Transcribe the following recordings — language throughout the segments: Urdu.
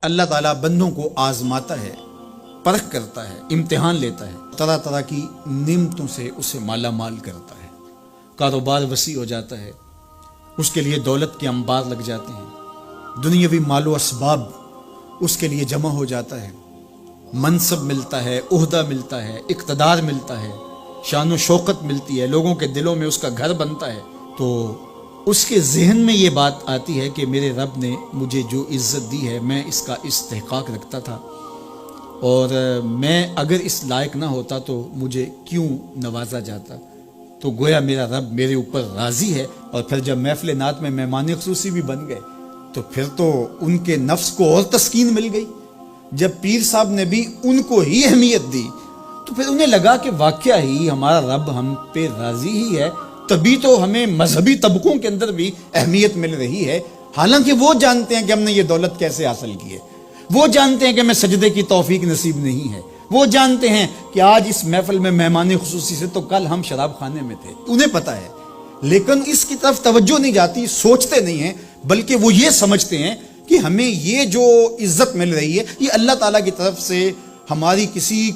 اللہ تعالیٰ بندوں کو آزماتا ہے، پرکھ کرتا ہے، امتحان لیتا ہے، طرح طرح کی نعمتوں سے اسے مالا مال کرتا ہے، کاروبار وسیع ہو جاتا ہے، اس کے لیے دولت کے انبار لگ جاتے ہیں، دنیاوی مال و اسباب اس کے لیے جمع ہو جاتا ہے، منصب ملتا ہے، عہدہ ملتا ہے، اقتدار ملتا ہے، شان و شوکت ملتی ہے، لوگوں کے دلوں میں اس کا گھر بنتا ہے، تو اس کے ذہن میں یہ بات آتی ہے کہ میرے رب نے مجھے جو عزت دی ہے میں اس کا استحقاق رکھتا تھا، اور میں اگر اس لائق نہ ہوتا تو مجھے کیوں نوازا جاتا، تو گویا میرا رب میرے اوپر راضی ہے۔ اور پھر جب محفل نعت میں مہمان خصوصی بھی بن گئے تو پھر تو ان کے نفس کو اور تسکین مل گئی۔ جب پیر صاحب نے بھی ان کو ہی اہمیت دی تو پھر انہیں لگا کہ واقعہ ہی ہمارا رب ہم پہ راضی ہی ہے، تبھی تو ہمیں مذہبی طبقوں کے اندر بھی اہمیت مل رہی ہے، حالانکہ وہ جانتے ہیں کہ ہم نے یہ دولت کیسے حاصل کی ہے، وہ جانتے ہیں کہ ہمیں سجدے کی توفیق نصیب نہیں ہے، وہ جانتے ہیں کہ آج اس محفل میں مہمان خصوصی سے تو کل ہم شراب خانے میں تھے، انہیں پتہ ہے، لیکن اس کی طرف توجہ نہیں جاتی، سوچتے نہیں ہیں، بلکہ وہ یہ سمجھتے ہیں کہ ہمیں یہ جو عزت مل رہی ہے یہ اللہ تعالیٰ کی طرف سے ہماری کسی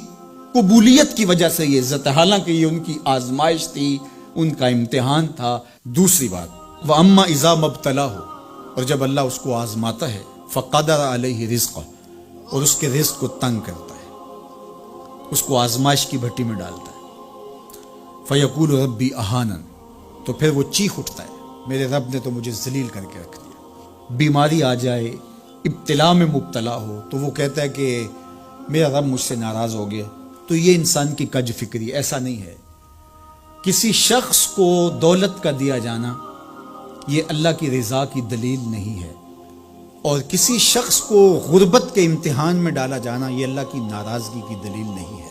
قبولیت کی وجہ سے یہ عزت ہے، حالانکہ یہ ان کی آزمائش تھی، ان کا امتحان تھا۔ دوسری بات، وَأَمَّا إِذَا مَبْتَلَاهُ، اور جب اللہ اس کو آزماتا ہے، فَقَدَرَ عَلَيْهِ رِزْقَهُ، اور اس کے رزق کو تنگ کرتا ہے، اس کو آزمائش کی بھٹی میں ڈالتا ہے، فَيَقُولُ رَبِّي أَهَانَنِ، تو پھر وہ چیخ اٹھتا ہے میرے رب نے تو مجھے ذلیل کر کے رکھ دیا۔ بیماری آ جائے، ابتلا میں مبتلا ہو تو وہ کہتا ہے کہ میرا رب مجھ سے ناراض ہو گیا، تو یہ انسان کی کج فکری، ایسا نہیں ہے۔ کسی شخص کو دولت کا دیا جانا یہ اللہ کی رضا کی دلیل نہیں ہے، اور کسی شخص کو غربت کے امتحان میں ڈالا جانا یہ اللہ کی ناراضگی کی دلیل نہیں ہے۔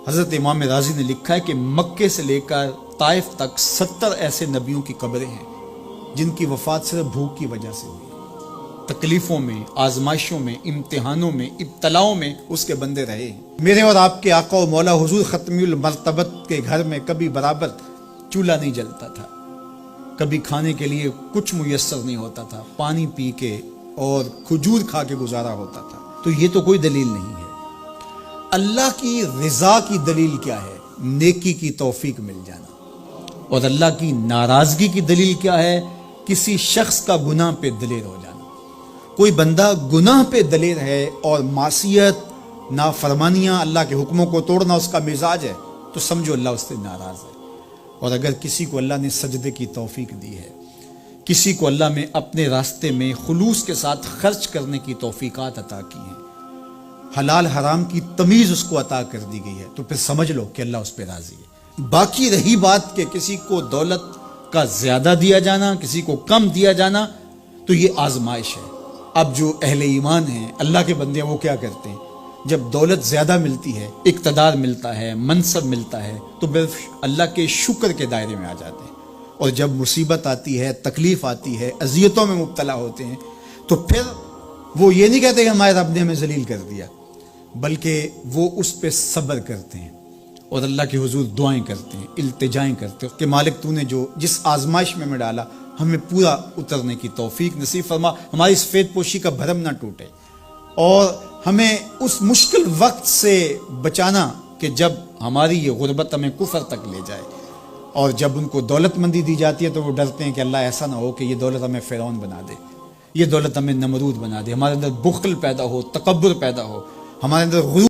حضرت امام رازی نے لکھا ہے کہ مکے سے لے کر طائف تک 70 ایسے نبیوں کی قبریں ہیں جن کی وفات صرف بھوک کی وجہ سے ہوئی، تکلیفوں میں، آزمائشوں میں، امتحانوں میں، ابتلاؤں میں اس کے بندے رہے ہیں۔ میرے اور آپ کے آقا و مولا حضور ختمی المرتبت کے گھر میں کبھی برابر چولہا نہیں جلتا تھا، کبھی کھانے کے لیے کچھ میسر نہیں ہوتا تھا، پانی پی کے اور کھجور کھا کے گزارا ہوتا تھا، تو یہ تو کوئی دلیل نہیں ہے۔ اللہ کی رضا کی دلیل کیا ہے؟ نیکی کی توفیق مل جانا، اور اللہ کی ناراضگی کی دلیل کیا ہے؟ کسی شخص کا گناہ پہ دلیر ہو جانا۔ کوئی بندہ گناہ پہ دلیر ہے اور معصیت، نافرمانیاں، اللہ کے حکموں کو توڑنا اس کا مزاج ہے، تو سمجھو اللہ اس سے ناراض ہے۔ اور اگر کسی کو اللہ نے سجدے کی توفیق دی ہے، کسی کو اللہ نے اپنے راستے میں خلوص کے ساتھ خرچ کرنے کی توفیقات عطا کی ہیں، حلال حرام کی تمیز اس کو عطا کر دی گئی ہے، تو پھر سمجھ لو کہ اللہ اس پہ راضی ہے۔ باقی رہی بات کہ کسی کو دولت کا زیادہ دیا جانا، کسی کو کم دیا جانا، تو یہ آزمائش ہے۔ اب جو اہل ایمان ہیں، اللہ کے بندے ہیں، وہ کیا کرتے ہیں؟ جب دولت زیادہ ملتی ہے، اقتدار ملتا ہے، منصب ملتا ہے، تو بس اللہ کے شکر کے دائرے میں آ جاتے ہیں، اور جب مصیبت آتی ہے، تکلیف آتی ہے، اذیتوں میں مبتلا ہوتے ہیں، تو پھر وہ یہ نہیں کہتے کہ ہمارے رب نے ہمیں ذلیل کر دیا، بلکہ وہ اس پہ صبر کرتے ہیں اور اللہ کے حضور دعائیں کرتے ہیں، التجائیں کرتے ہیں کہ مالک تو نے جو جس آزمائش میں ڈالا ہمیں پورا اترنے کی توفیق نصیب فرما، ہماری سفید پوشی کا بھرم نہ ٹوٹے، اور ہمیں اس مشکل وقت سے بچانا کہ جب ہماری یہ غربت ہمیں کفر تک لے جائے، اور جب ان کو دولت مندی دی جاتی ہے تو وہ ڈرتے ہیں کہ اللہ ایسا نہ ہو کہ یہ دولت ہمیں فرعون بنا دے، یہ دولت ہمیں نمرود بنا دے، ہمارے اندر بخل پیدا ہو، تکبر پیدا ہو، ہمارے اندر غرور